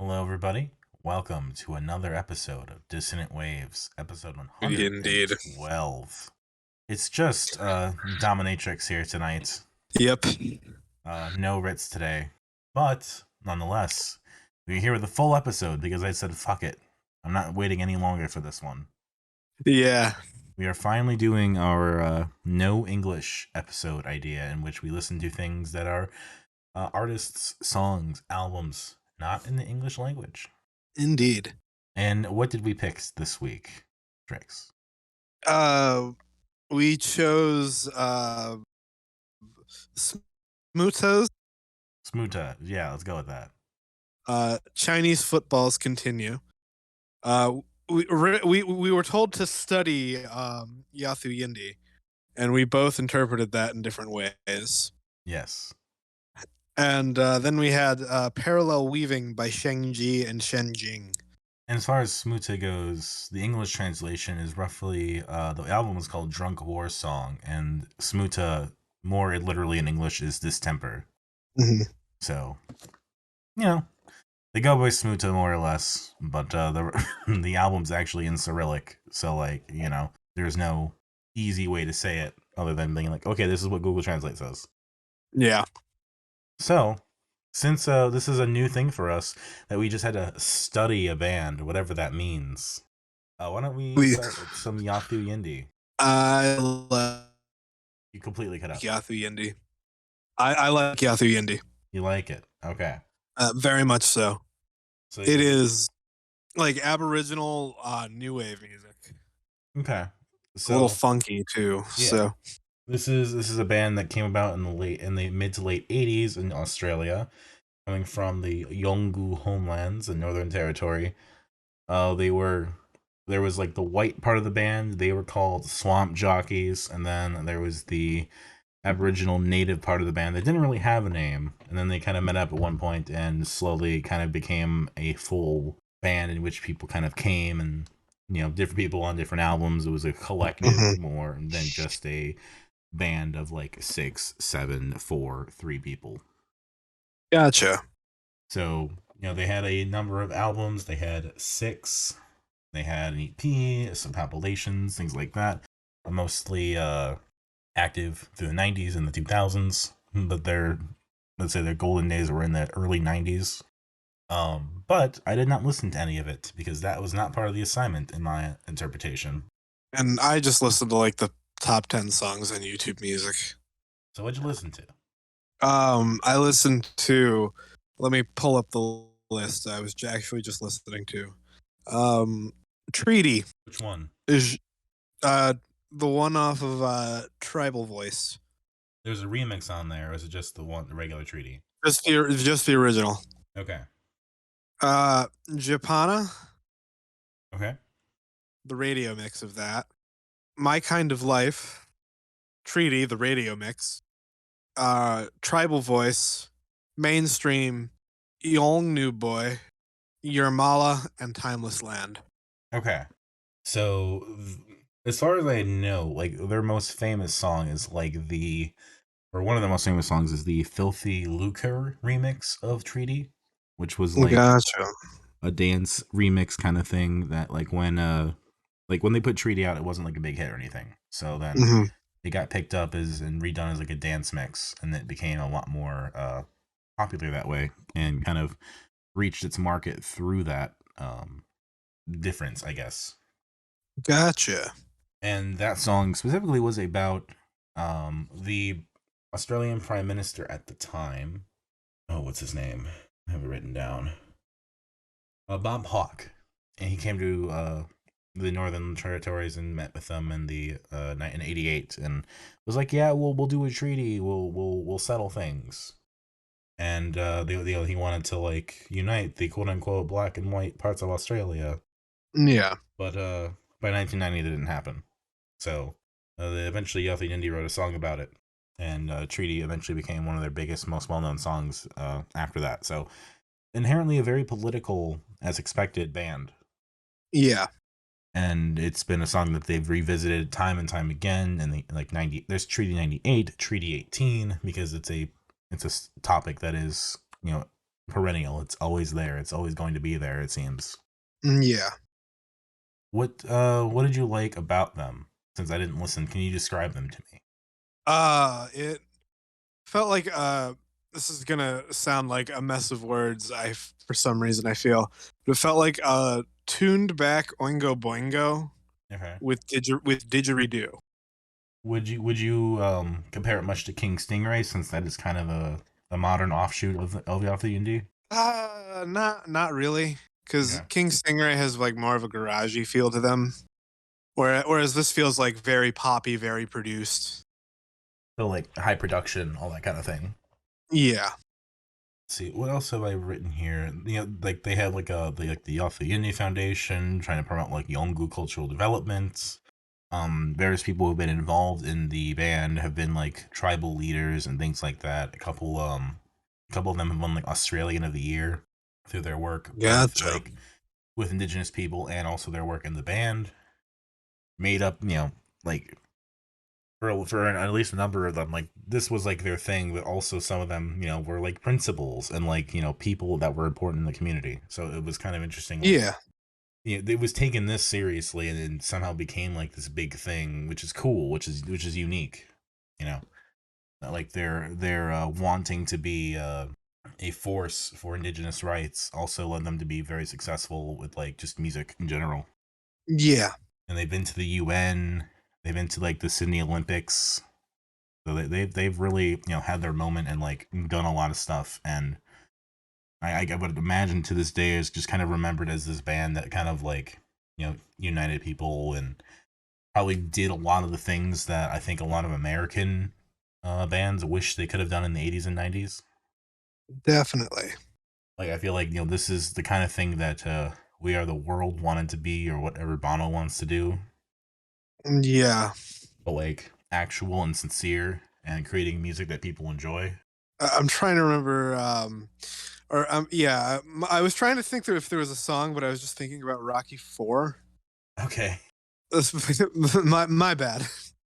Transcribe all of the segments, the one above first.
Hello, everybody. Welcome to another episode of Dissonant Waves, episode Indeed. 112. It's just Dominatrix here tonight. Yep. No Ritz today, but nonetheless, we're here with a full episode because I said fuck it. I'm not waiting any longer for this one. Yeah. We are finally doing our no English episode idea, in which we listen to things that are artists, songs, albums, not in the English language. Indeed. And what did we pick this week, Drix? We chose Smutas. Smuta. Yeah, let's go with that. Chinese footballs continue. We were told to study Yothu Yindi, and we both interpreted that in different ways. Yes. And then we had Parallel Weaving by Sheng Jie and Shen Jing. And as far as Smuta goes, the English translation is roughly, the album is called Drunk Warsong, and Smuta, more literally in English, is Distemper. Mm-hmm. So, you know, they go by Smuta more or less, but the album's actually in Cyrillic, so, like, you know, there's no easy way to say it other than being like, okay, this is what Google Translate says. Yeah. So, since this is a new thing for us, that we just had to study a band, whatever that means, why don't we start with some Yothu Yindi? I love You completely cut out. Yothu Yindi. I like Yothu Yindi. You like it? Okay. Very much so. So it is like Aboriginal new wave music. Okay. So, a little funky too. Yeah. So this is a band that came about in the mid to late 80s in Australia, coming from the Yolngu homelands in Northern Territory. There was like the white part of the band, they were called Swamp Jockeys, and then there was the Aboriginal native part of the band that didn't really have a name, and then they kind of met up at one point and slowly kind of became a full band in which people kind of came, and you know, different people on different albums. It was a collective more than just a band of like 6, 7, 4, 3 people. Gotcha. So, you know, they had a number of albums. They had 6. They had an EP, some compilations, things like that. Mostly active through the 90s and the 2000s, but let's say their golden days were in the early 90s. But I did not listen to any of it because that was not part of the assignment in my interpretation. And I just listened to like the top 10 songs on YouTube Music. So what'd you listen to? I listened to, let me pull up the list I was actually just listening to. Treaty. Which one? Is the one off of Tribal Voice. There's a remix on there, or is it just the regular Treaty? Just the original. Okay. Japana. Okay. The radio mix of that. My Kind of Life. Treaty, the radio mix. Tribal Voice. Mainstream. Young New Boy. Yermala, and Timeless Land. Okay. So, as far as I know, like, their most famous song is like one of the most famous songs is the Filthy Lucre remix of Treaty, which was like a dance remix kind of thing that like when they put Treaty out, it wasn't like a big hit or anything. So then it got picked up and redone as like a dance mix, and it became a lot more popular that way and kind of reached its market through that difference, I guess. Gotcha. And that song specifically was about the Australian Prime Minister at the time. Oh, what's his name? I have it written down. Bob Hawke. And he came to the Northern Territories and met with them in in '88, and was like, "Yeah, we'll do a treaty. We'll settle things." And he wanted to like unite the quote unquote black and white parts of Australia. Yeah. But by 1990, it didn't happen. So eventually Yothu Yindi wrote a song about it, and Treaty eventually became one of their biggest, most well-known songs after that. So inherently a very political, as expected, band. Yeah. And it's been a song that they've revisited time and time again. And there's Treaty 98, Treaty 18, because it's a topic that is, you know, perennial. It's always there. It's always going to be there, it seems. Yeah. What did you like about them? Since I didn't listen, can you describe them to me? It felt like this is gonna sound like a mess of words. For some reason I feel, but it felt like tuned back Oingo Boingo Okay. with didgeridoo. Would you compare it much to King Stingray, since that is kind of a modern offshoot of Yothu Yindi? Not really, because Okay. King Stingray has like more of a garagey feel to them, whereas this feels like very poppy, very produced. So like high production, all that kind of thing. Yeah. Let's see, what else have I written here? Like they have like the Yothu Yindi Foundation trying to promote like Yongu cultural development. Various people who've been involved in the band have been like tribal leaders and things like that. A couple of them have won like Australian of the Year through their work with Gotcha. with indigenous people, and also their work in the band. Made up, like for at least a number of them, like this was like their thing, but also some of them, were like principals and like people that were important in the community. So it was kind of interesting, like Yeah. it was taken this seriously and then somehow became like this big thing, which is cool, which is unique, you know. Like they're wanting to be a force for indigenous rights also led them to be very successful with like just music in general. Yeah. And they've been to the UN, they've been to like the Sydney Olympics, so they've really had their moment and like done a lot of stuff. And I would imagine to this day is just kind of remembered as this band that kind of like united people and probably did a lot of the things that I think a lot of American bands wish they could have done in the 80s and 90s. Definitely. Like I feel like this is the kind of thing that We Are the World wanted to be, or whatever Bono wants to do, Yeah. but like actual and sincere and creating music that people enjoy. I'm trying to remember. Yeah, I was trying to think through if there was a song, but I was just thinking about Rocky Four. Okay. My bad.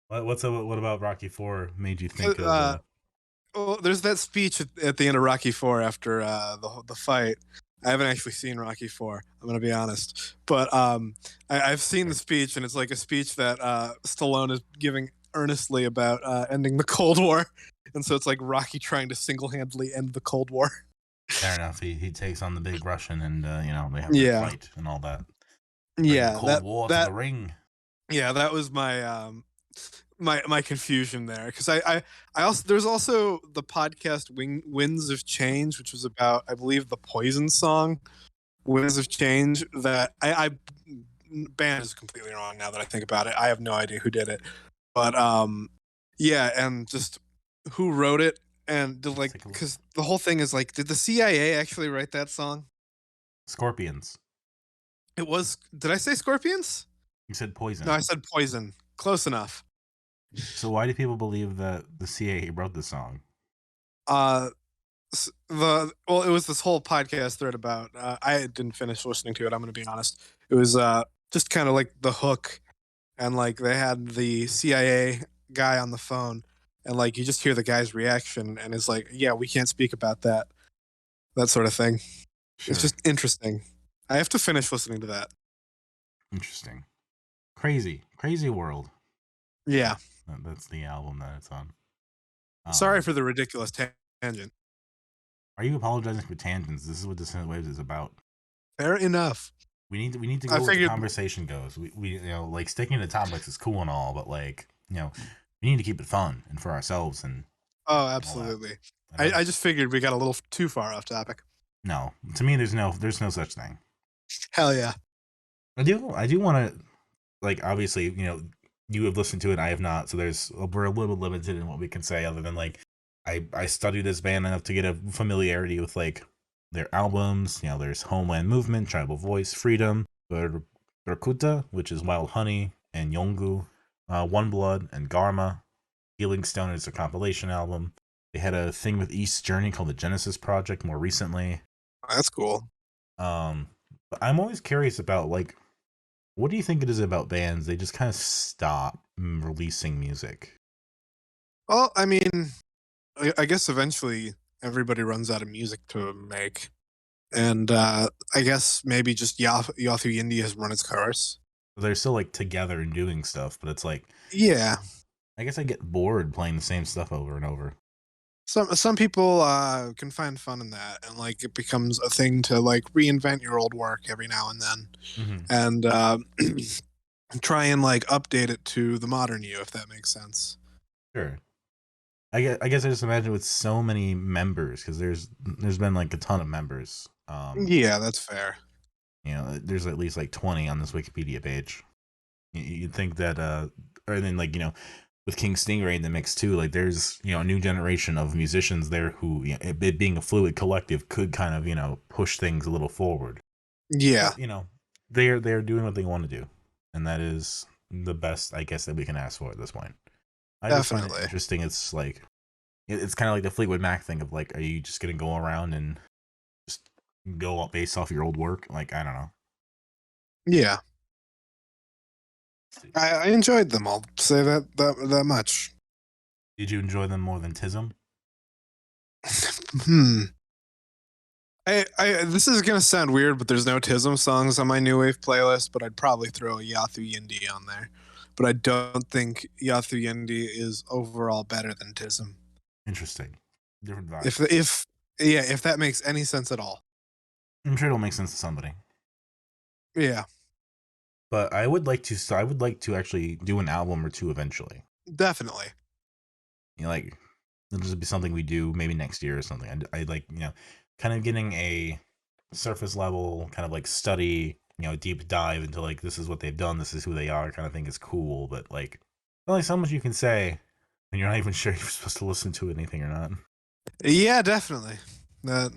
What about Rocky Four made you think of? Uh, well, there's that speech at the end of Rocky Four after the fight. I haven't actually seen Rocky Four. I'm gonna be honest, but I've seen the speech, and it's like a speech that Stallone is giving earnestly about ending the Cold War, and so it's like Rocky trying to single-handedly end the Cold War. Fair enough. He takes on the big Russian, and they have their Yeah, fight and all that. Bring the yeah, Cold War to the ring. yeah, that was my my confusion there, because I also there's also the podcast Winds of Change, which was about, I believe, the Poison song Winds of Change, that I band is completely wrong now that I think about it. I have no idea who did it, but yeah, and just who wrote it, and did, Let's like, take a look. because the whole thing is like, did the CIA actually write that song? Scorpions. It was. Did I say Scorpions? You said No, I Poison. said Poison. Close enough. So why do people believe that the CIA wrote the song? Uh, well, it was this whole podcast thread about. I didn't finish listening to it. I'm going to be honest. It was just kind of like the hook, and like they had the CIA guy on the phone, and like you just hear the guy's reaction, and it's like, yeah, we can't speak about that sort of thing. It's Sure. just interesting. I have to finish listening to that. Interesting. Crazy world. Yeah. That's the album that it's on. Sorry Um, for the ridiculous tangent. are you apologizing for tangents? This is what Dissonant Waves is about. Fair enough. We need to I go where the figured. conversation goes. We like sticking to topics is cool and all, but like we need to keep it fun and for ourselves and Oh, all that. absolutely. You know? I just figured we got a little too far off topic. No, to me, there's no such thing. Hell yeah. I do want to, like, obviously you have listened to it, I have not, so we're a little limited in what we can say other than like I studied this band enough to get a familiarity with like their albums. There's Homeland Movement, Tribal Voice, Freedom, Berkuta, which is Wild Honey, and Yongu, One Blood, and Garma. Healing Stone is a compilation album. They had a thing with East Journey called the Genesis Project more recently. That's cool. But I'm always curious about like, what do you think it is about bands? They just kind of stop releasing music. Well, I mean, I guess eventually Everybody runs out of music to make. And I guess maybe just Yothu Yindi has run its course. They're still like together and doing stuff, but it's like Yeah. I guess I get bored playing the same stuff over and over. Some people can find fun in that, and like it becomes a thing to like reinvent your old work every now and then, Hmm. and try and like update it to the modern you, if that makes sense. Sure. I guess I just imagine with so many members because there's been like a ton of members. Yeah, that's fair. There's at least like 20 on this Wikipedia page. You'd think that, or then like with King Stingray in the mix too. Like there's a new generation of musicians there who it being a fluid collective could kind of push things a little forward. Yeah, But they're doing what they want to do, and that is the best I guess that we can ask for at this point. I just find it definitely. interesting. It's like it's kind of like the Fleetwood Mac thing of like, are you just gonna go around and just go based off your old work? Like I don't know. Yeah, I enjoyed them. I'll say that much. Did you enjoy them more than Tism? Hmm. I this is gonna sound weird, but there's no Tism songs on my new wave playlist. But I'd probably throw a Yathu Yindi on there. But I don't think Yathu Yindi is overall better than Tism. Interesting, different vibe. If yeah, if that makes any sense at all. I'm sure it'll make sense to somebody. Yeah, But I would like to. So I would like to actually do an album or two eventually. definitely. Like it'll just be something we do maybe next year or something. I like kind of getting a surface level kind of like study, deep dive into like this is what they've done, this is who they are, kind of thing is cool. But like, only so much you can say when you're not even sure you're supposed to listen to anything or not. Yeah, definitely. That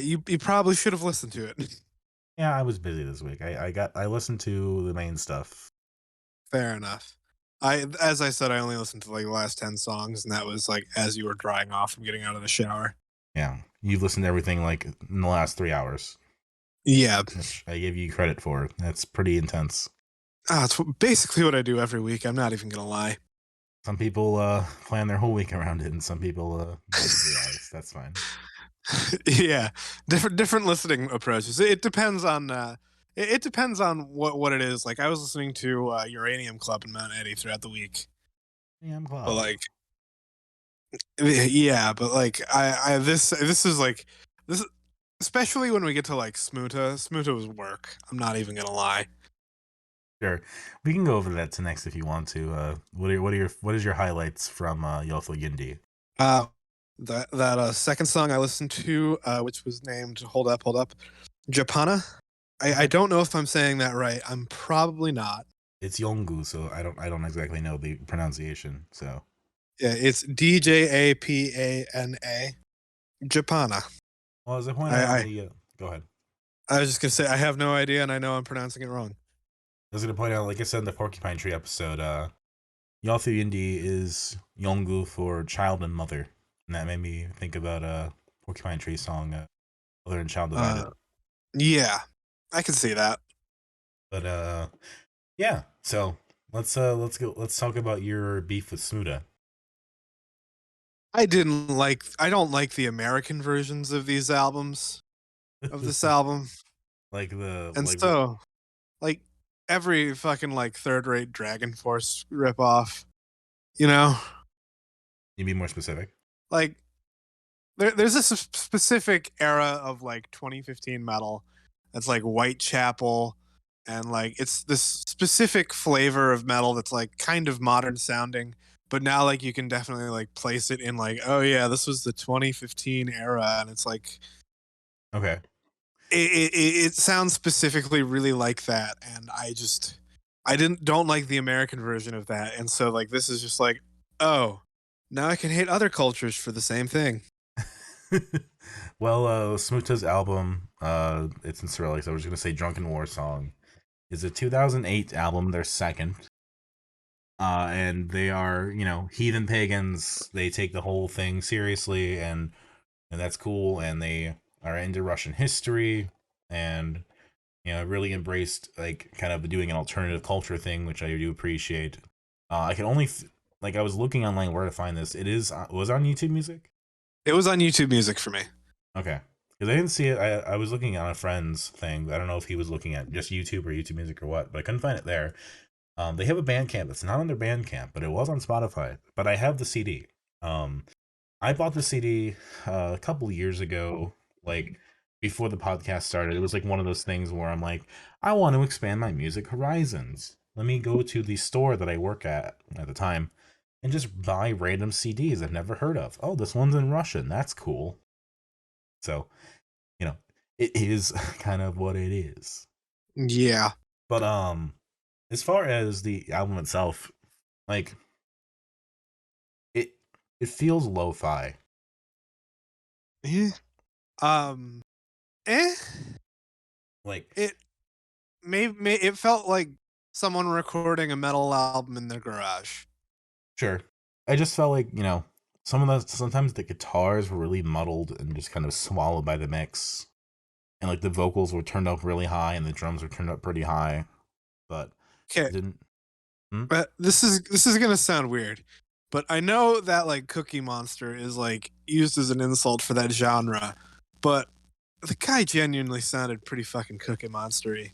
you probably should have listened to it. Yeah, I was busy this week. I listened to the main stuff. Fair enough. As I said, I only listened to like the last 10 songs, and that was like as you were drying off from getting out of the shower. Yeah, you've listened to everything like in the last 3 hours, Yeah, which I give you credit for. That's pretty intense. it's basically what I do every week. I'm not even gonna lie. Some people plan their whole week around it, and some people do it in 3 hours. That's fine. Yeah, different listening approaches. It depends on it depends on what it is. Like I was listening to Uranium Club in Mount Eddie throughout the week, Yeah, I'm but glad. like yeah, but like I this is like this, especially when we get to like Smuta. Smuta was work. I'm not even gonna lie. Sure, we can go over that to next if you want to. What is your highlights from Yothu Yindi? Uh, that second song I listened to, which was named Hold Up, Japana. I Okay, don't know if I'm saying that right. I'm probably not. it's Yongu, so I don't exactly know the pronunciation. So, Yeah, it's Djapana. Japana. well, as I pointed I, out in I the go ahead. I was just gonna say I have no idea, and I know I'm pronouncing it wrong. I was gonna point out, like I said in the Porcupine Tree episode, Yothu Yindi is Yongu for child and mother, and that made me think about Porcupine Tree song, Mother and Child Uh, Divided. yeah, I can see that. But yeah. So let's talk about your beef with Smuta. I don't like the American versions of these albums of this album, like the and like what? so like every fucking like third rate Dragon Force ripoff, you know, Can you be more specific? like there's this specific era of like 2015 metal that's like Whitechapel, and like it's this specific flavor of metal that's like kind of modern sounding, but now like you can definitely like place it in like, oh yeah, this was the 2015 era, and it's like Okay. it sounds specifically really like that, and I didn't don't like the American version of that, and so like this is just like, oh, now I can hate other cultures for the same thing. Well, Smuta's album, it's in Cyrillic, so I was gonna say "Drunken Warsong" is a 2008 album, their second. And they are, heathen pagans. They take the whole thing seriously, and that's cool. And they are into Russian history, and really embraced like kind of doing an alternative culture thing, which I do appreciate. I can only like I was looking online where to find this. It was on YouTube Music. It was on YouTube Music for me. Okay. Because I didn't see it. I was looking on a friend's thing. I don't know if he was looking at just YouTube or YouTube Music or what, but I couldn't find it there. They have a Bandcamp. It's not on their Bandcamp, but it was on Spotify. But I have the CD. Um, I bought the CD a couple years ago, like before the podcast started. It was like one of those things where I'm like, I want to expand my music horizons. Let me go to the store that I work at the time and just buy random CDs I've never heard of. Oh, this one's in Russian. That's cool. So, you know, it is kind of what it is. Yeah. But as far as the album itself, like it it feels lo-fi. Eh. Um. Eh. Like It it felt like someone recording a metal album in their garage. sure. I just felt like, sometimes the guitars were really muddled and just kind of swallowed by the mix. And like the vocals were turned up really high and the drums were turned up pretty high. But Okay, it didn't. Hmm? but this is gonna sound weird, but I know that like Cookie Monster is like used as an insult for that genre, but the guy genuinely sounded pretty fucking Cookie Monstery.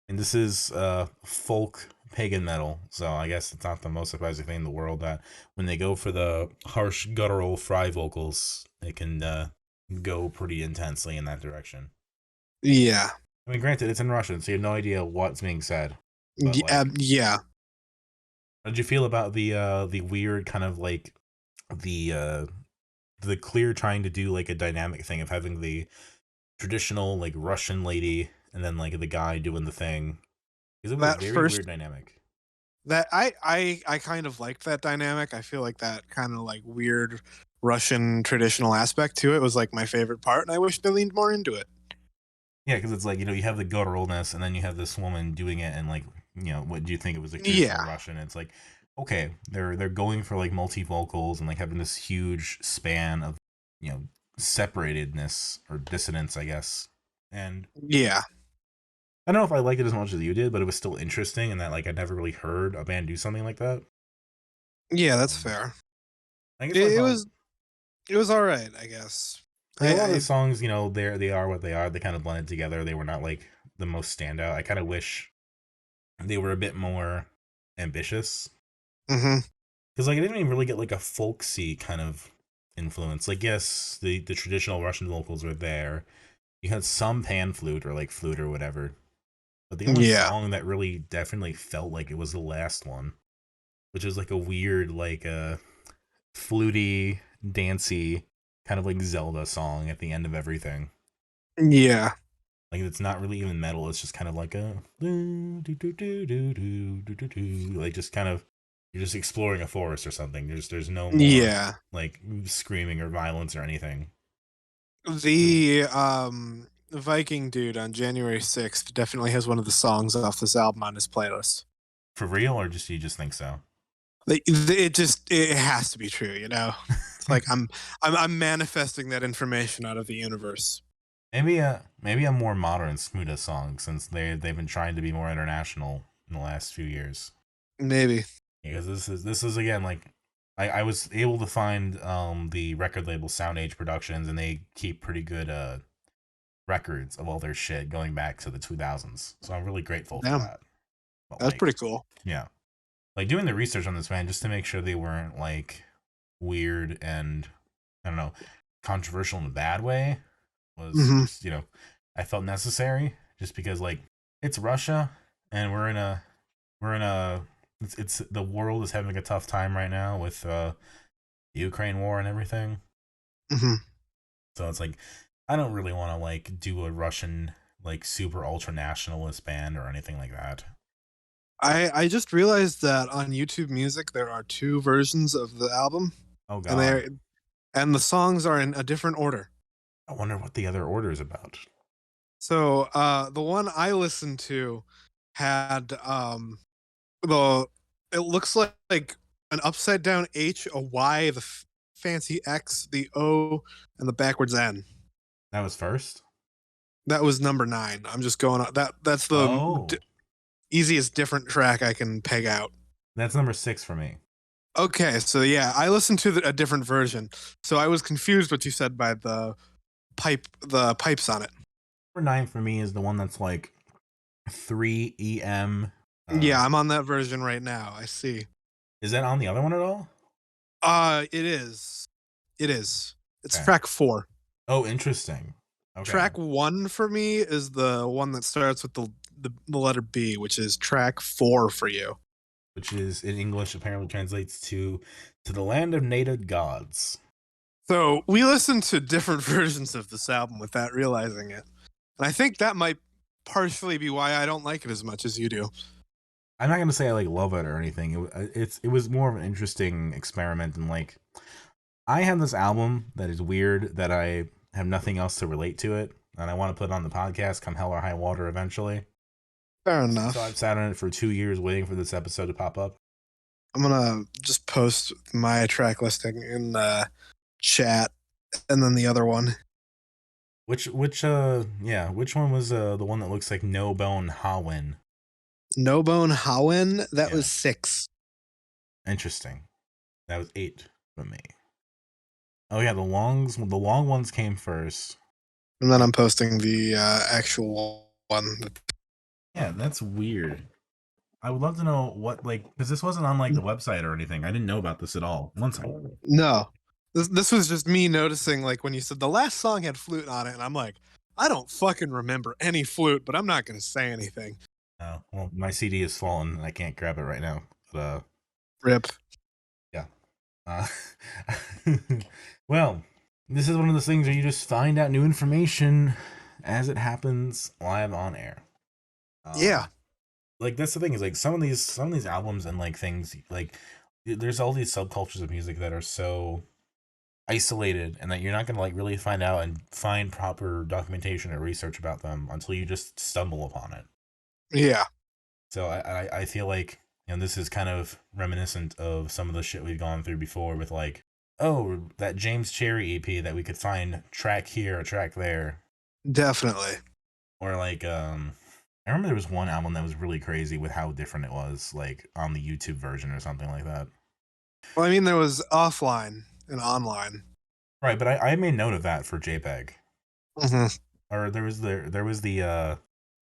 And this is folk pagan metal, so I guess it's not the most surprising thing in the world that when they go for the harsh guttural fry vocals, it can go pretty intensely in that direction. Yeah. I mean, granted, it's in Russian, so you have no idea what's being said. But like, Yeah. how did you feel about the weird kind of like the clear trying to do like a dynamic thing of having the traditional like Russian lady and then like the guy doing the thing? Because it was a That very first weird dynamic. that I kind of liked that dynamic. I feel like that kind of like weird Russian traditional aspect to it was like my favorite part, and I wish they leaned more into it. Yeah, because it's like you have the gutturalness, and then you have this woman doing it, and like what do you think it was like traditional Yeah. Russian? It's like okay, they're going for like multi vocals and like having this huge span of you know separatedness or dissonance, I guess. And Yeah. I don't know if I liked it as much as you did, but it was still interesting, and that like I never really heard a band do something like that. Yeah, that's Um, fair. I guess I It thought was it was all right, I guess. like a lot of the I songs, they are what they are. They kind of blended together. They were not like the most standout. I kind of wish they were a bit more ambitious mhm. because like I didn't even really get like a folksy kind of influence. Like yes, the traditional Russian vocals were there. You had some pan flute or like flute or whatever, but the only Yeah. song that really definitely felt like it was the last one, which is like a weird like fluty, dancey kind of like Zelda song at the end of everything. Yeah. Like it's not really even metal. It's just kind of like a like just kind of you're just exploring a forest or something. There's no more Yeah. like screaming or violence or anything. The Viking dude on January 6th definitely has one of the songs off this album on his playlist. For real, or just you just think so? It has to be true, you know. It's like I'm manifesting that information out of the universe. Maybe a more modern Smuta song since they've been trying to be more international in the last few years. Maybe. Because this is again like I was able to find the record label Sound Age Productions and they keep pretty good records of all their shit going back to the 2000s. So I'm really grateful for Damn, that. But that's like pretty cool. yeah, like doing the research on this band just to make sure they weren't like weird and I don't know controversial in a bad way was Hmm. just I felt necessary just because like it's Russia and we're in a it's the world is having a tough time right now with the Ukraine war and everything. Hmm. So it's like I don't really want to like do a Russian like super ultra nationalist band or anything like that. I just realized that on YouTube Music there are two versions of the album, Oh and God, the songs are in a different order. I wonder what the other order is about. So the one I listened to had the it looks like an upside down H, a Y, the fancy X, the O, and the backwards N. That was first. That was number 9. I'm just going on that. That's the Oh, easiest different track I can peg out. that's number 6 for me. Okay, so yeah, I listened to a different version. So I was confused what you said by the pipes on it. Number 9 for me is the one that's like 3 EM. Yeah, I'm on that version right now. I see. Is that on the other one at all? It is. It is. It's Okay. track 4. Oh, interesting. Okay. Track 1 for me is the one that starts with the letter B, which is track 4 for you. Which is in English apparently translates to the land of native gods. So we listened to different versions of this album without realizing it. And I think that might partially be why I don't like it as much as you do. I'm not gonna say I like love it or anything. It was more of an interesting experiment, and like I have this album that is weird that I have nothing else to relate to it, and I want to put it on the podcast come hell or high water eventually. Fair enough. So I've sat on it for 2 years waiting for this episode to pop up. I'm gonna just post my track listing in the chat, and then the other one. Which one was the one that looks like No Bone Hawin? No Bone Howin, that Yeah. was 6. Interesting. That was 8 for me. Oh yeah, the long ones came first. And then I'm posting the actual one. Yeah, that's weird. I would love to know what, like, because this wasn't on like the website or anything. I didn't know about this at all. One second. No. This was just me noticing, like, when you said the last song had flute on it, and I'm like, I don't fucking remember any flute, but I'm not going to say anything. Oh, well, my CD is fallen. I can't grab it right now. But, Rip. yeah. Well, this is one of those things where you just find out new information as it happens live on air. Yeah. Like that's the thing is like some of these albums and like things like there's all these subcultures of music that are so isolated and that you're not gonna like really find out and find proper documentation or research about them until you just stumble upon it. Yeah. So I feel like this is kind of reminiscent of some of the shit we've gone through before with like, oh, that James Cherry EP that we could find track here, a track there. Definitely. Or like I remember there was one album that was really crazy with how different it was, like on the YouTube version or something like that. Well, I mean, there was offline and online. Right, but I made note of that for JPEG. Mm-hmm. Or there was the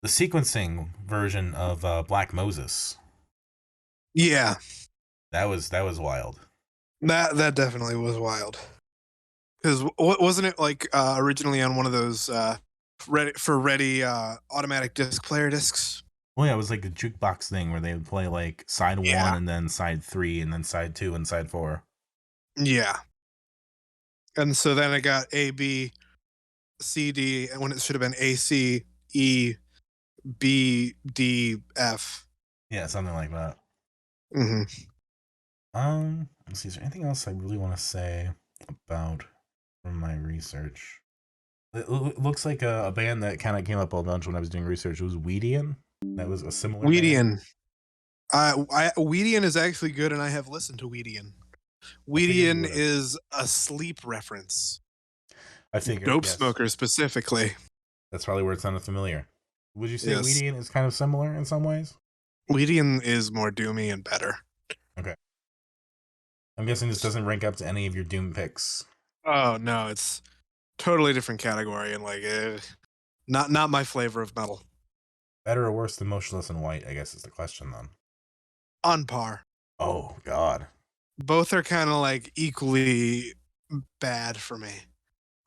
sequencing version of Black Moses. Yeah. That was wild. That definitely was wild. Because wasn't it like originally on one of those ready automatic disc player discs? Well, yeah, it was like a jukebox thing where they would play like side 1 and then side 3 and then side 2 and side 4. Yeah. And so then it got A, B, C, D, and when it should have been A, C, E, B, D, F. Yeah, something like that. Mm-hmm. Let's see, is there anything else I really want to say about from my research? It looks like a band that kind of came up a bunch when I was doing research. It was Weedian. That was a similar Weedian. Weedian is actually good, and I have listened to Weedian. Weedian is a sleep reference. I figured. Dope yes. smoker specifically. That's probably where it sounded familiar. Would you say Yes. Weedian is kind of similar in some ways? Weedian is more doomy and better. Okay. I'm guessing this doesn't rank up to any of your Doom picks. Oh no, it's totally different category and like not my flavor of metal. Better or worse than Motionless in White, I guess is the question then. On par. Oh God. Both are kind of like equally bad for me.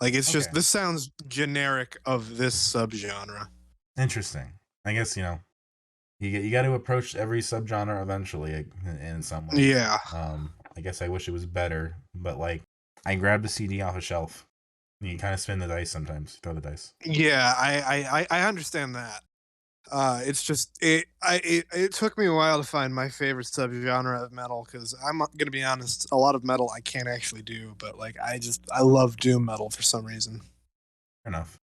Like it's just this sounds generic of this subgenre. Interesting. I guess you got to approach every subgenre eventually in some way. Yeah. I guess I wish it was better, but like I grabbed a CD off a shelf. You kind of spin the dice sometimes. Throw the dice. Yeah, I understand that. It's just it took me a while to find my favorite subgenre of metal because I'm gonna be honest, a lot of metal I can't actually do, but like I love doom metal for some reason. Fair enough.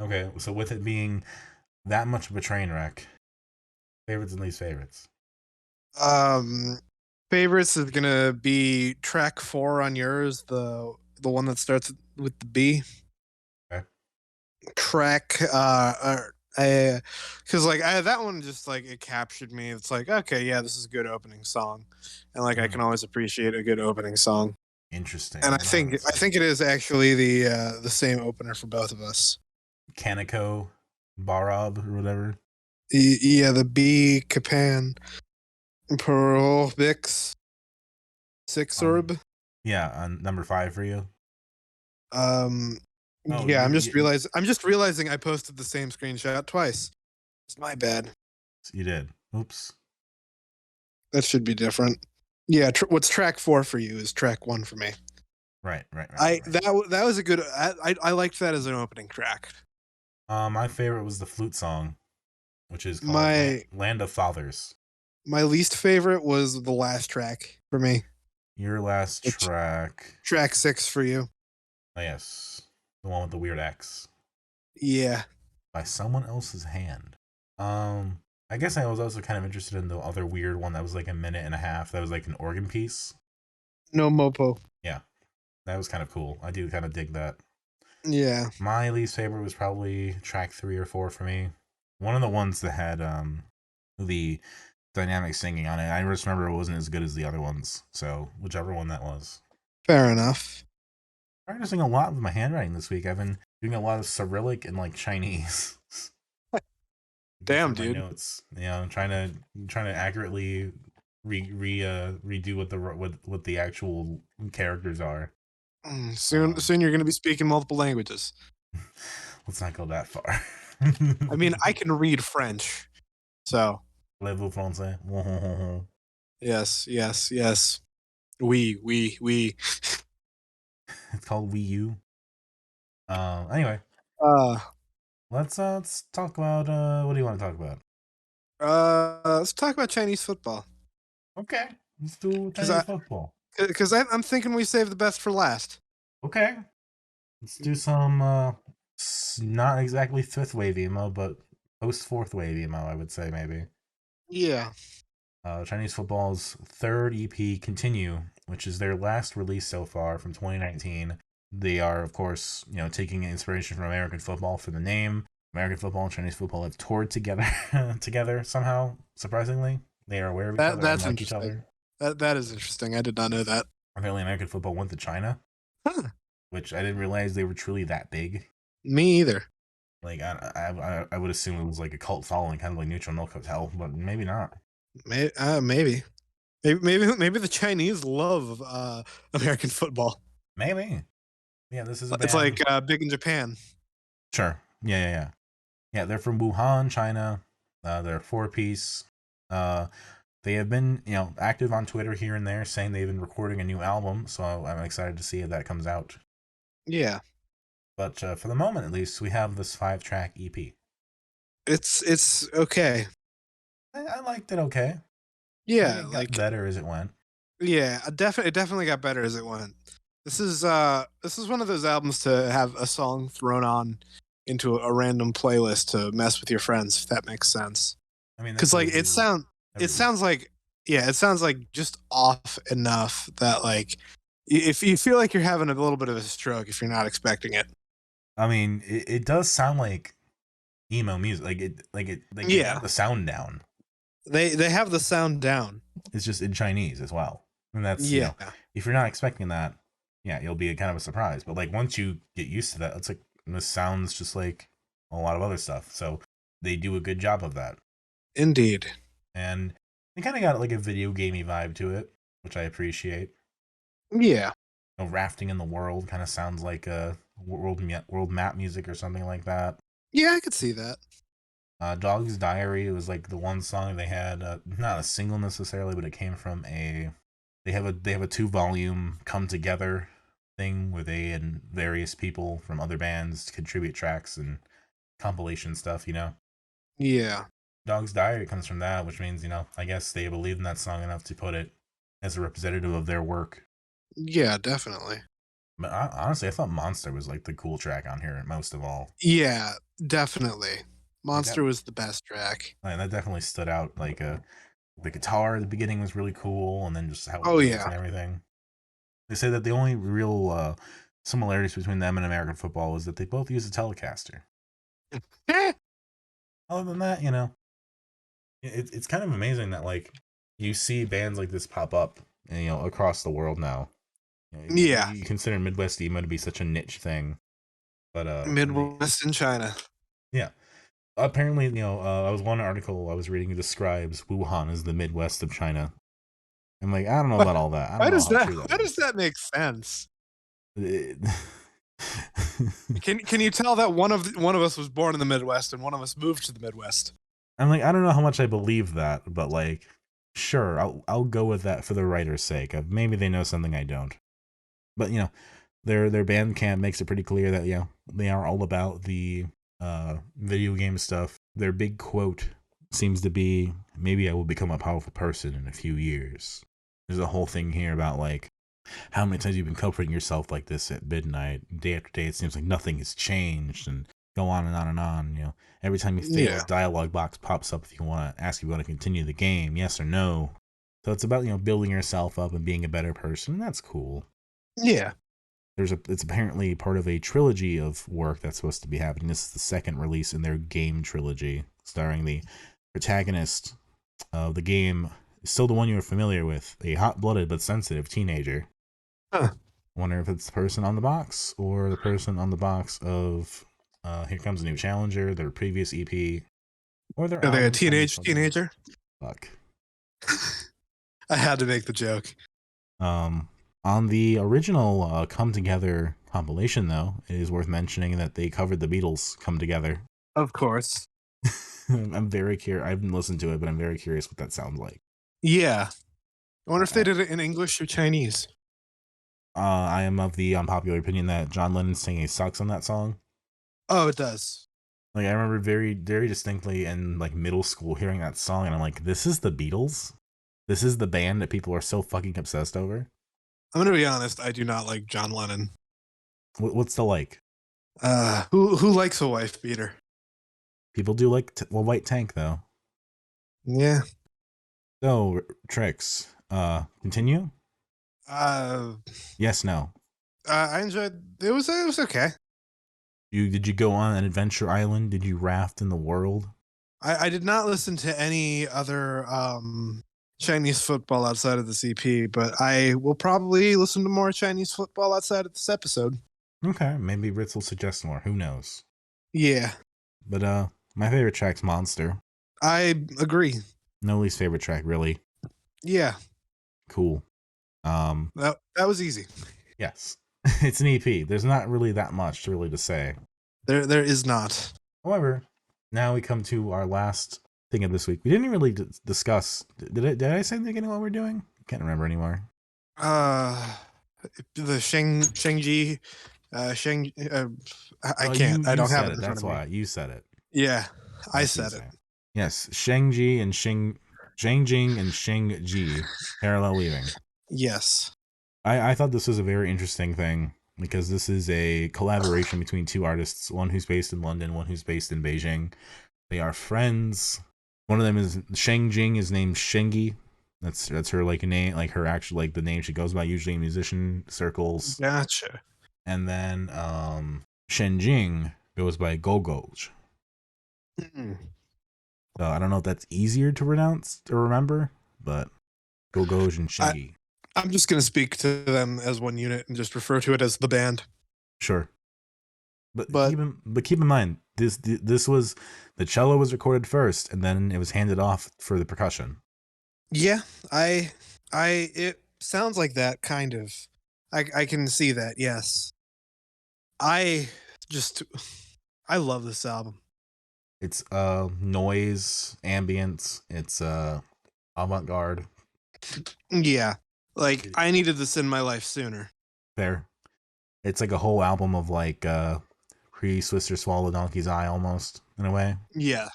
Okay, so with it being that much of a train wreck, favorites and least favorites. Favorites is gonna be track 4 on yours, the one that starts with the B. Okay. Track Because like that one just like it captured me. It's like okay, yeah, this is a good opening song, and like I Hmm, can always appreciate a good opening song. And interesting. I think it is actually the same opener for both of us. Kaneko Barab or whatever. Yeah, the B Capan Pearl Bix Six Um, Orb. yeah, on number 5 for you. Um, Oh, yeah, I'm just realizing I posted the same screenshot twice. It's my bad. you did. Oops. That should be different. Yeah, what's track 4 for you is track 1 for me. Right, right, right, I right, right. that was a good. I liked that as an opening track. My favorite was the flute song, which is called My Land of Fathers. my least favorite was the last track for me. Your last Which track. track 6 for you? Oh, yes. The one with the weird X. Yeah. By someone else's hand. Um, I guess I was also kind of interested in the other weird one that was like a minute and a half. That was like an organ piece. No Mopo. Yeah, that was kind of cool. I do kind of dig that. Yeah. My least favorite was probably track 3 or 4 for me. One of the ones that had the dynamic singing on it. I just remember it wasn't as good as the other ones. So whichever one that was. Fair enough. I'm practicing a lot with my handwriting this week. I've been doing a lot of Cyrillic and like Chinese. Damn, For my dude. notes. You know, trying to accurately redo what the actual characters are. Um, Soon you're going to be speaking multiple languages. let's not go that far. I mean, I can read French. So, Parlez-vous français? yes, yes, yes. We. It's called Wii U. Anyway, Uh, let's talk about what do you want to talk about? let's talk about Chinese football. Okay, let's do Cuz Chinese football. I'm thinking we save the best for last. Okay, let's do some not exactly fifth wave emo, but post fourth wave emo. I would say maybe. Yeah. Chinese football's third EP, Continue, which is their last release so far from 2019. They are, of course, taking inspiration from American football for the name. American football and Chinese football have toured together, together somehow. Surprisingly, they are aware of each other and That's like each interesting. other. That is interesting. I did not know that. Apparently, American football went to China, Huh. which I didn't realize they were truly that big. Me either. Like I would assume it was like a cult following, kind of like Neutral Milk Hotel, but maybe not. Maybe. Maybe the Chinese love American football. Maybe. Yeah, this is a It's band. like big in Japan. Sure. Yeah. Yeah, they're from Wuhan, China. They're a four-piece. Uh, they have been, active on Twitter here and there, saying they've been recording a new album. So I'm excited to see if that comes out. Yeah. But for the moment, at least, we have this 5-track EP. It's okay. I liked it. Okay. I think Yeah, it got like better as it went. yeah, it definitely got better as it went. This is one of those albums to have a song thrown on into a random playlist to mess with your friends, if that makes sense. I mean, Cuz that's what like I do it every week. sounds like yeah, it sounds like just off enough that like if you feel like you're having a little bit of a stroke if you're not expecting it. I mean, it does sound like emo music. Like they have Yeah. the sound down. They have the sound down. It's just in Chinese as well. And that's, Yeah. if you're not expecting that, yeah, you'll be a kind of a surprise. But like once you get used to that, it's like this sounds just like a lot of other stuff. So they do a good job of that. Indeed. And they kind of got like a video gamey vibe to it, which I appreciate. Yeah. Rafting in the world kind of sounds like a world map music or something like that. Yeah, I could see that. Dog's Diary was like the one song they had, not a single necessarily, but it came from they have a 2-volume come together thing where they and various people from other bands contribute tracks and compilation stuff. Yeah. Dog's Diary comes from that, which means, I guess they believed in that song enough to put it as a representative of their work. Yeah, definitely. But honestly, I thought Monster was like the cool track on here most of all. Yeah, definitely. Like that, Monster was the best track. that definitely stood out. Like the guitar at the beginning was really cool, and then just how it Oh builds yeah. and everything. They say that the only real similarities between them and American football is that they both use a Telecaster. other than that, it's kind of amazing that like you see bands like this pop up, across the world now. Yeah, You consider Midwest emo to be such a niche thing, but Midwest in China. yeah. Apparently, I was one article I was reading describes Wuhan as the Midwest of China. I'm like, I don't know about all that. I don't Why know does how that? true that Why does is. that make sense? It- Can you tell that one of us was born in the Midwest and one of us moved to the Midwest? I'm like, I don't know how much I believe that, but like, sure, I'll go with that for the writer's sake. Maybe they know something I don't. But their Bandcamp makes it pretty clear that they are all about the video game stuff. Their big quote seems to be, "Maybe I will become a powerful person in a few years." There's a whole thing here about like how many times you've been comforting yourself like this at midnight, day after day. It seems like nothing has changed, and go on and on and on. Every time you fail, a Yeah, dialogue box pops up if you want to ask if you want to continue the game, yes or no. So it's about building yourself up and being a better person. And that's cool. yeah. It's apparently part of a trilogy of work that's supposed to be happening. This is the second release in their game trilogy, starring the protagonist of the game, still the one you're familiar with, a hot-blooded but sensitive teenager. Huh. Wonder if it's the person on the box or the person on the box of Here Comes a New Challenger, their previous EP, or their Are they a album 2021. teenager? Fuck. I had to make the joke. Um, on the original Come Together compilation, though, it is worth mentioning that they covered the Beatles' Come Together. Of course. I'm very curious. I haven't listened to it, but I'm very curious what that sounds like. Yeah. I wonder if they I, did it in English or Chinese. I am of the unpopular opinion that John Lennon singing sucks on that song. Oh, it does. Like I remember very, very distinctly in like middle school hearing that song, and I'm like, "This is the Beatles. This is the band that people are so fucking obsessed over." I'm gonna be honest. I do not like John Lennon. What's the like? Who likes a wife beater? People do like White Tank though. Yeah. So tricks. Continue. Uh, Yes, no. I enjoyed. It was okay. Did you go on an adventure island? Did you raft in the world? I did not listen to any other Chinese football outside of the CP, but I will probably listen to more Chinese football outside of this episode. Okay, maybe Ritz will suggest more. Who knows? Yeah, But my favorite track's Monster. I agree. No least favorite track, really. Yeah, Cool. that was easy. Yes. It's an EP. There's not really that much really to say. There is not. However, now we come to our last thing of this week. We didn't really discuss. Did I say in the beginning what we're doing? Can't remember anymore. Uh, the Sheng Jie, Sheng. I Oh, can't. I you don't have said it it. in front That's of me. why you said it. Yeah, I That's said it. easy. Yes, Sheng Jie and Sheng Jing and Sheng Jie parallel weaving. Yes. I thought this was a very interesting thing because this is a collaboration between two artists, one who's based in London, one who's based in Beijing. They are friends. One of them is Sheng Jing is named Shengi. That's her like name, like her actual like the name she goes by usually in musician circles. Gotcha. And then Shen Jing goes by Gogoj. Mm. So I don't know if that's easier to pronounce or remember, but Gogoj and Shengi. I'm just going to speak to them as one unit and just refer to it as the band. Sure. But But keep in mind this was the cello was recorded first and then it was handed off for the percussion. yeah, it sounds like that kind of. I can see that. Yes. I just I love this album. It's noise, ambience, it's avant-garde. Yeah. Like I needed this in my life sooner. Fair. It's like a whole album of like pre-Swiss or Swallow Donkey's Eye almost in a way. Yeah.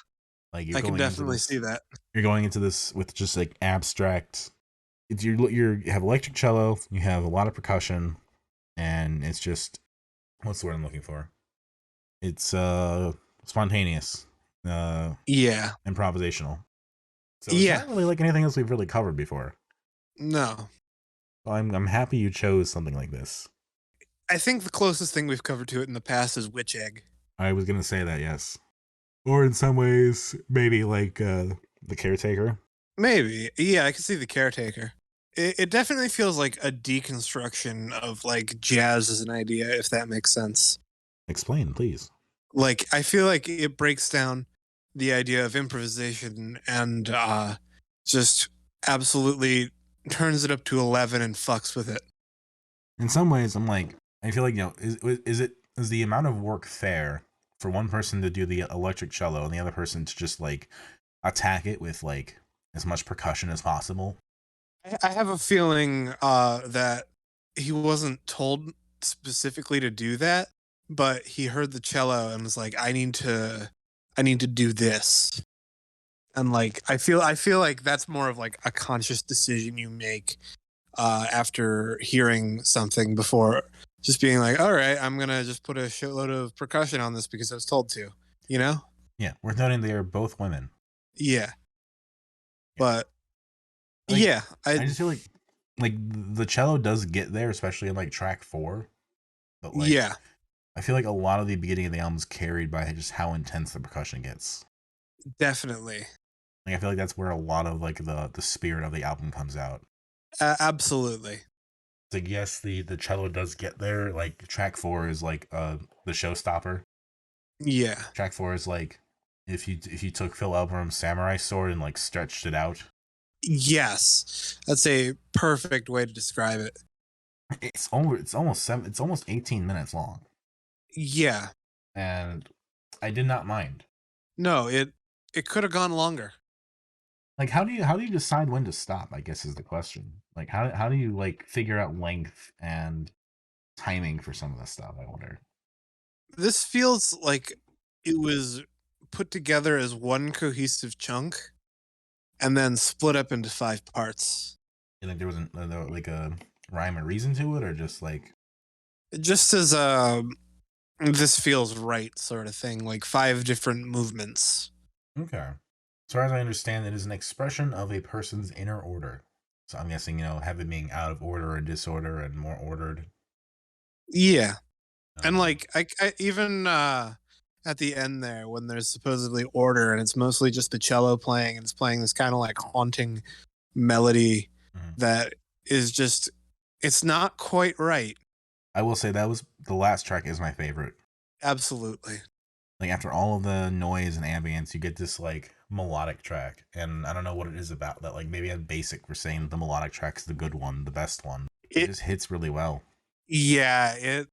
Like you're I can going into definitely this see that. you're going into this with just like abstract. It's you have electric cello, you have a lot of percussion, and it's just what's the word I'm looking for? It's spontaneous, Yeah. improvisational. So it's Yeah. not really like anything else we've really covered before. No. So I'm happy you chose something like this. I think the closest thing we've covered to it in the past is Witch Egg. I was gonna say that, yes. Or in some ways, maybe like the caretaker. Maybe. Yeah, I can see the caretaker. It definitely feels like a deconstruction of like jazz as an idea, if that makes sense. Explain, please. Like I feel like it breaks down the idea of improvisation and just absolutely turns it up to 11 and fucks with it. In some ways, I'm like, I feel like is the amount of work fair for one person to do the electric cello and the other person to just like attack it with like as much percussion as possible? I have a feeling that he wasn't told specifically to do that, but he heard the cello and was like, I need to do this. And like I feel like that's more of like a conscious decision you make after hearing something before just being like, all right, I'm gonna just put a shitload of percussion on this because I was told to, you know? Yeah, worth noting they are both women. Yeah. Yeah, But like yeah, I just feel like the cello does get there, especially in like track 4. But like yeah, I feel like a lot of the beginning of the album is carried by just how intense the percussion gets. definitely. Like I feel like that's where a lot of like the spirit of the album comes out. Absolutely. It's like yes, the cello does get there. Like track 4 is like the showstopper. Yeah. Track 4 is like if you took Phil Elverum's samurai sword and like stretched it out. Yes. That's a perfect way to describe it. It's almost 18 minutes long, Yeah. and I did not mind. No, it could have gone longer. Like how do you decide when to stop? I guess is the question. Like how do you like figure out length and timing for some of this stuff? I wonder. This feels like it was put together as one cohesive chunk and then split up into 5 parts. You think there wasn't like a rhyme or reason to it, or just like Just as this feels right sort of thing, like 5 different movements. okay? As far as I understand, it is an expression of a person's inner order. So I'm guessing have it being out of order or disorder and more ordered. Yeah. And Um, like I even at the end there when there's supposedly order and it's mostly just the cello playing and it's playing this kind of like haunting melody mhm. that is just it's not quite right. I will say that was the last track is my favorite. Absolutely. Like after all of the noise and ambience, you get this like melodic track, and I don't know what it is about that. Like maybe I'm basic for saying the melodic track's the good one, the best one. It It just hits really well. yeah, it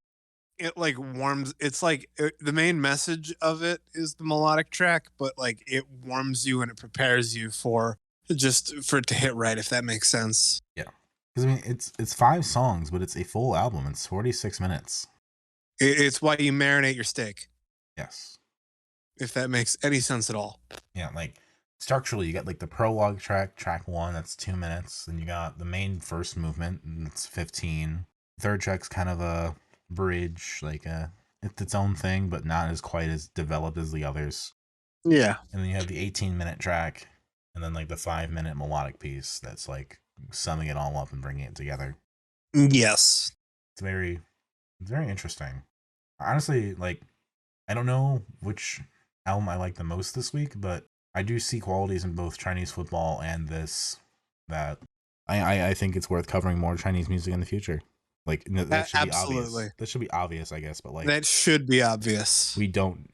like warms it's like the main message of it is the melodic track, but like it warms you and it prepares you for just for it to hit right if that makes sense. Yeah, because I mean it's 5 songs, but it's a full album. It's 46 minutes. It's why you marinate your steak Yes. if that makes any sense at all. Yeah, like structurally, you got like the prologue track, track 1, that's 2 minutes. Then you got the main first movement, and it's 15. Third track's kind of a bridge, like it's its own thing, but not as quite as developed as the others. Yeah. And then you have the 18-minute track, and then like the 5-minute melodic piece that's like summing it all up and bringing it together. Yes. It's very interesting. Honestly, like I don't know which album I like the most this week, but I do see qualities in both Chinese football and this that I think it's worth covering more Chinese music in the future. Like that should be obvious. Absolutely. That should be obvious, I guess, but like That should be obvious. we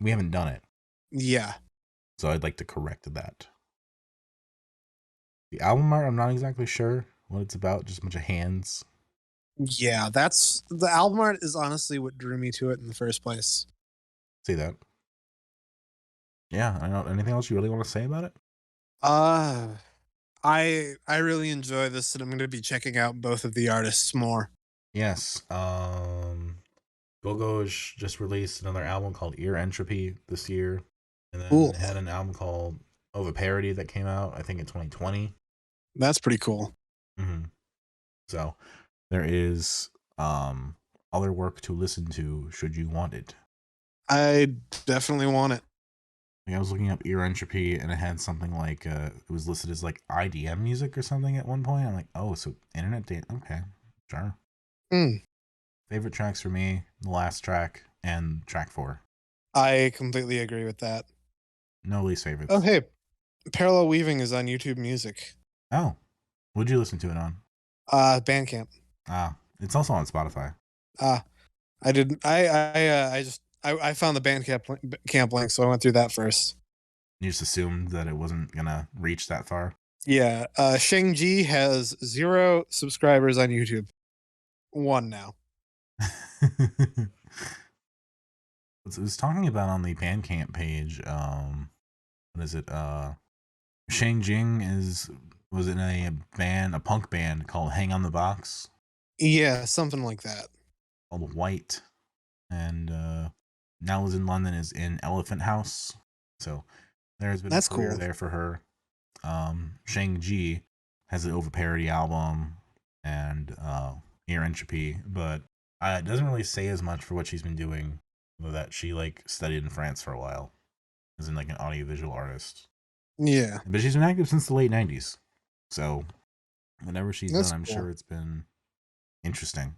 haven't done it. Yeah. So I'd like to correct that. The album art, I'm not exactly sure what it's about, just a bunch of hands. Yeah, that's the album art is honestly what drew me to it in the first place. See that. Yeah, I know anything else you really want to say about it? Uh I really enjoy this and I'm going to be checking out both of the artists more. Yes. Gogo's just released another album called Ear Entropy this year, and then Cool. had an album called Of a Parody that came out, I think, in 2020. That's pretty cool. Mm-hmm. So there is other work to listen to should you want it. I definitely want it. Like I was looking up Ear Entropy, and it had something like it was listed as like IDM music or something at one point. I'm like, oh, so internet data? Okay, sure. Mm. Favorite tracks for me: the last track and track 4. I completely agree with that. No least Oh, favorites. hey, Parallel Weaving is on YouTube Music. Oh, what'd you listen to it on? Bandcamp. It's also on Spotify. I didn't. I found the Bandcamp link, so I went through that first. You just assumed that it wasn't gonna reach that far. Yeah. Sheng Jie has 0 subscribers on YouTube. 1 now. It was talking about on the Bandcamp page. What is it? Shen Jing was in a punk band called Hang on the Box, Yeah, something like that. called White, and now lives in London, is in Elephant House. So there's been a That's career cool. there for her. Sheng Jie has an over parody album and Ear Entropy, but it doesn't really say as much for what she's been doing. That she like studied in France for a while, as in like an audiovisual artist. Yeah, But she's been active since the late '90s, so whatever she's that's done, I'm cool. sure it's been interesting.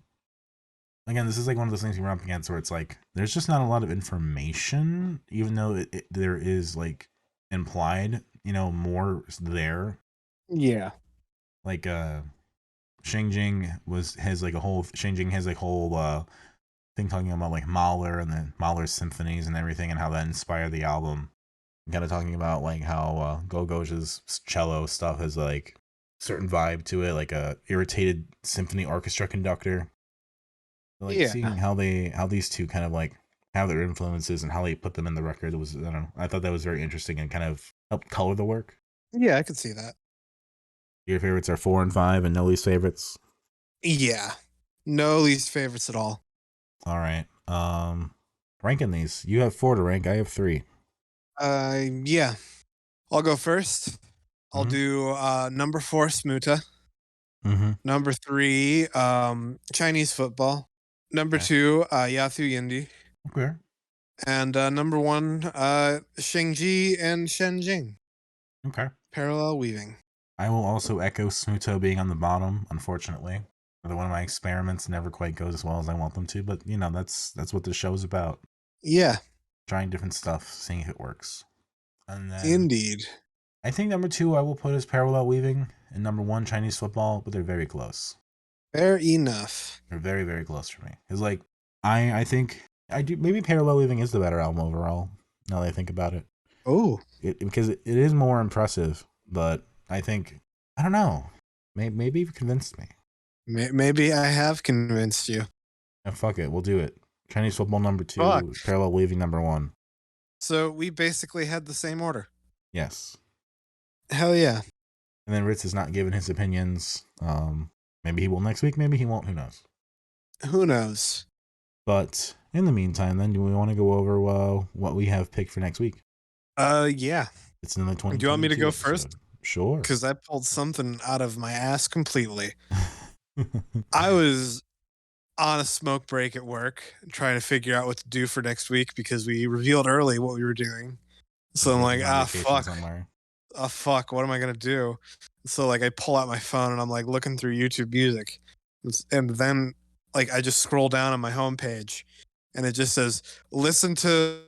Again, this is like one of those things you're up against where it's like there's just not a lot of information, even though there is like implied, more there. Yeah. Like Sheng Jing Sheng Jing has like whole thing talking about like Mahler and the Mahler symphonies and everything and how that inspired the album. Kind of talking about like how Gogo's cello stuff has like certain vibe to it, like a irritated symphony orchestra conductor. Like Yeah. seeing how these two kind of like have their influences and how they put them in the record was, I don't know, I thought that was very interesting and kind of helped color the work. Yeah, I could see that. Your favorites are 4 and 5 and no least favorites. Yeah. No least favorites at all. All right. Ranking these. You have 4 to rank. I have 3. Yeah. I'll go first. I'll Mm-hmm. do number 4, Smuta. Mm-hmm. Number 3, Chinese football. Number Okay. 2, Yothu Yindi. Okay. And number 1, Sheng Jie and Shen Jing. Okay. Parallel weaving. I will also echo Smuto being on the bottom, unfortunately. Another one of my experiments never quite goes as well as I want them to, but that's what the show's about. Yeah, Trying different stuff, seeing if it works. And then indeed. I think number 2 I will put as parallel weaving, and number 1 Chinese football, but they're very close. Fair enough. They're very, very close for me. Because like I think I do maybe parallel weaving is the better album overall, now that I think about it. Oh, Because it is more impressive, but I think I don't know. Maybe you've convinced me. maybe I have convinced you. And fuck it, we'll do it. Chinese football number 2, Fuck. parallel weaving number 1. So we basically had the same order. Yes. Hell yeah. And then Ritz has not given his opinions. Maybe he will next week. Maybe he won't. Who knows? Who knows? But in the meantime, then, do we want to go over what we have picked for next week? Yeah. It's another 20. Do you want me to go first? Sure. Because I pulled something out of my ass completely. I was on a smoke break at work trying to figure out what to do for next week because we revealed early what we were doing. So I'm like, fuck. Somewhere. Fuck, what am I going to do? So like I pull out my phone and I'm like looking through YouTube Music. And then like I just scroll down on my homepage and it just says, listen to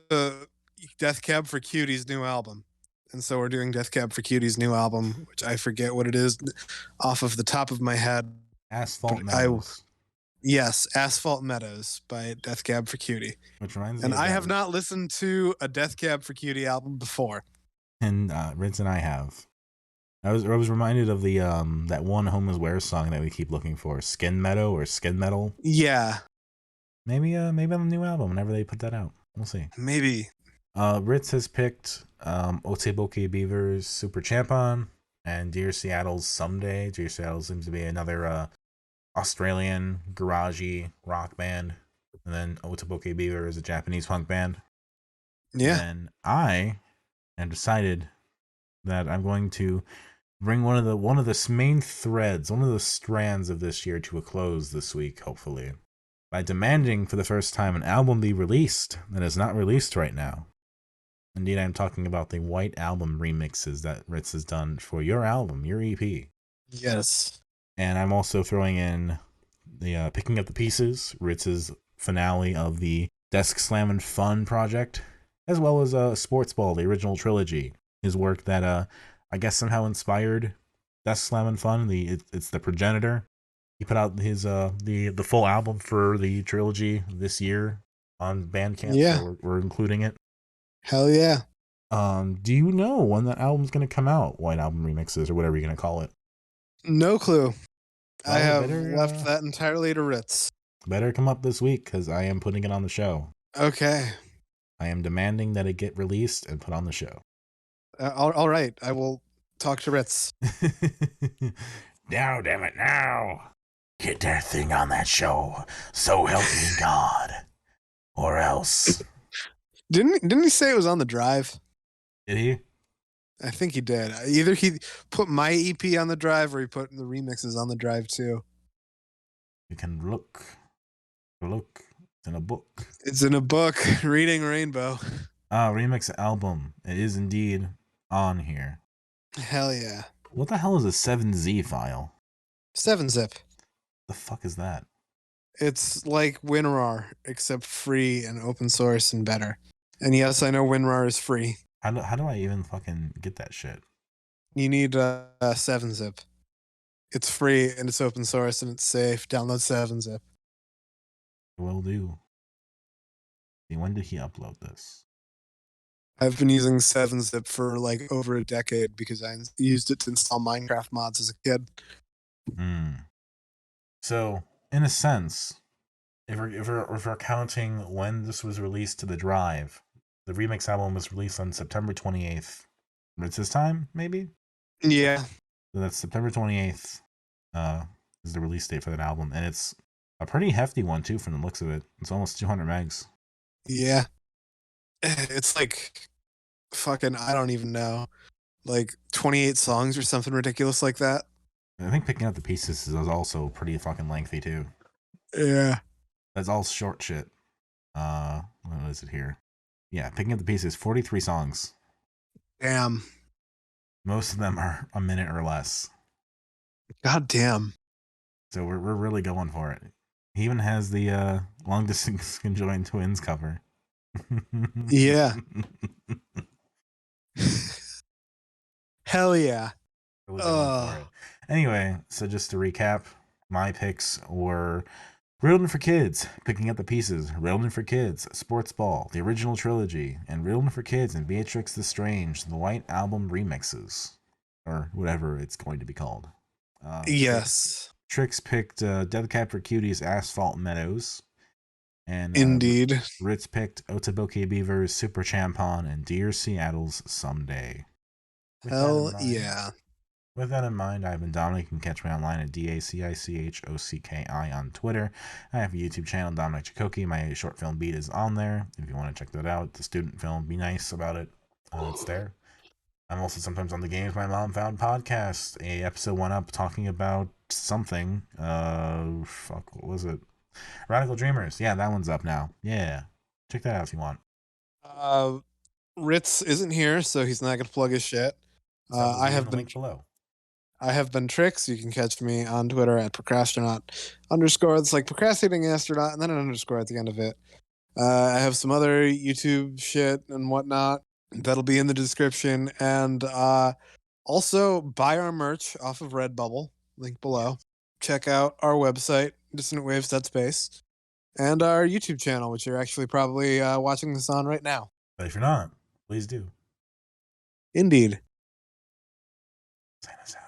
Death Cab for Cutie's new album. And so we're doing Death Cab for Cutie's new album, which I forget what it is off of the top of my head. Asphalt Meadows. Yes, Asphalt Meadows by Death Cab for Cutie. Which reminds me. And I have not listened to a Death Cab for Cutie album before. And Ritz and I have. I was reminded of the that one Homeless Wear song that we keep looking for, Skin Meadow or Skin Metal. Yeah. Maybe on the new album whenever they put that out. We'll see. Maybe. Ritz has picked Oteboke Beaver's Super Champon and Dear Seattle's Someday. Dear Seattle seems to be another Australian garagey rock band. And then Oteboke Beaver is a Japanese punk band. Yeah. And I have decided that I'm going to bring one of the main threads, one of the strands of this year to a close this week, hopefully, by demanding for the first time an album be released that is not released right now. Indeed, I'm talking about the White Album remixes that Ritz has done for your album, your EP. Yes. And I'm also throwing in the Picking Up the Pieces, Ritz's finale of the Desk Slam and Fun project. as well as Sports Ball, the original trilogy. His work that I guess somehow inspired Death Slam and Fun. It's the progenitor. He put out his the full album for the trilogy this year on Bandcamp, Yeah. so we're including it. Hell yeah. Do you know when that album's gonna come out? White Album remixes or whatever you're gonna call it. No clue. I Well, have left that entirely to Ritz. better come up this week because I am putting it on the show. Okay. I am demanding that it get released and put on the show. All right. I will talk to Ritz. Now, damn it, now. Get that thing on that show. So help me God. Or else. Didn't he say it was on the drive? Did he? I think he did. Either he put my EP on the drive or he put the remixes on the drive too. You can look. It's in a book. It's in a book. Reading Rainbow. Remix album. It is indeed on here. Hell yeah. What the hell is a 7Z file? 7-zip. The fuck is that? It's like WinRAR, except free and open source and better. And yes, I know WinRAR is free. How do I even fucking get that shit? You need a 7-zip. It's free and it's open source and it's safe. Download 7-zip. Will do. When did he upload this? I've been using 7-zip for like over a decade because I used it to install Minecraft mods as a kid. So, in a sense, if we're counting when this was released to the drive, the remix album was released on September 28th. Ritz's time, maybe? Yeah. So that's September 28th is the release date for that album. And it's a pretty hefty one, too, from the looks of it. It's almost 200 megs. Yeah. It's like fucking, I don't even know, like 28 songs or something ridiculous like that. I think Picking Up the Pieces is also pretty fucking lengthy, too. Yeah. That's all short shit. What is it here? Yeah, Picking Up the Pieces, 43 songs. Damn. Most of them are a minute or less. God damn. So we're really going for it. He even has the Long Distance Conjoined Twins cover. Yeah. Hell yeah. Really going for it. Anyway, so just to recap, my picks were Riddled for Kids, Picking Up the Pieces, Riddled for Kids, Sports Ball, the original trilogy, and Riddled for Kids and Beatrix the Strange, the White Album remixes, or whatever it's going to be called. Yes. Trix picked Death Cab for Cutie's Asphalt Meadows. And indeed. Ritz picked Otoboke Beaver's Super Champon and Dear Seattle's Someday. Hell yeah. With that in mind, I've been Dominic. You can catch me online at DACICHOCKI on Twitter. I have a YouTube channel, Dominic Chikoki. My short film beat is on there. If you want to check that out, the student film, be nice about it. It's there. I'm also sometimes on the Games My Mom Found podcast, a episode 1 up talking about something. What was it? Radical Dreamers. Yeah, that one's up now. Yeah. Check that out if you want. Ritz isn't here, so he's not going to plug his shit. I have been link below. I have been Trix. You can catch me on Twitter at procrastinaut_. It's like procrastinating astronaut and then an underscore at the end of it. I have some other YouTube shit and whatnot that'll be in the description. And also buy our merch off of Redbubble, link below. Check out our website, dissonantwaves.space, and our YouTube channel, which you're actually probably watching this on right now. But if you're not, please do. Indeed. Sign us out.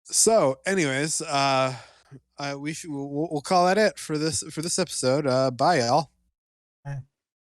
So, anyways, we'll call that it for this episode. Bye, y'all.